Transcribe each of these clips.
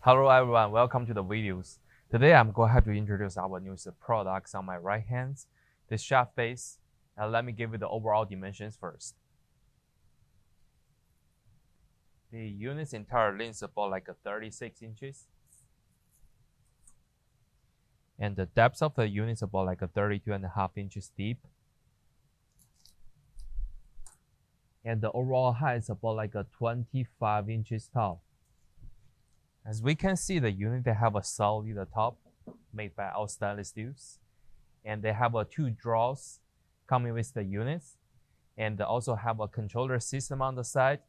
Hello everyone, welcome to the videos. Today I'm going to have to introduce our newest products on my right hand, the shaft base. And let me give you the overall dimensions first. The unit's entire length is about like 36 inches. And the depth of the unit is about like 32.5 inches deep. And the overall height is about like 25 inches tall. As we can see, the unit they have a solid top made by all stainless steels, and they have two drawers coming with the units, and they also have a controller system on the side.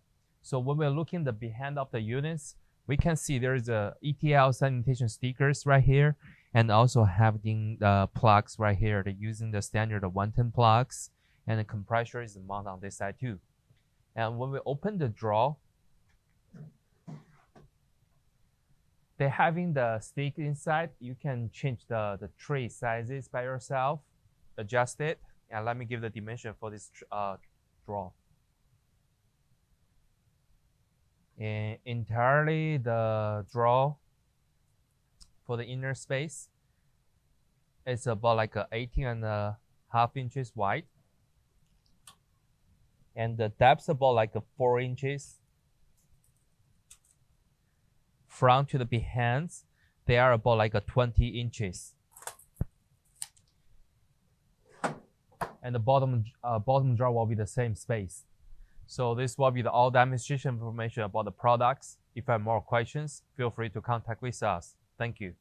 So when we're looking the behind of the units, we can see there is a ETL sanitation stickers right here, and also having the plugs right here. They're using the standard 110 plugs, and the compressor is mounted on this side too. And when we open the drawer, they're having the stick inside. You can change the tray sizes by yourself, adjust it, and let me give the dimension for this drawer. And entirely the drawer for the inner space, it's about like 18.5 inches wide, and the depth about like 4 inches. Front to the behinds, they are about like 20 inches. And the bottom drawer will be the same space. So this will be the all demonstration information about the products. If you have more questions, feel free to contact with us. Thank you.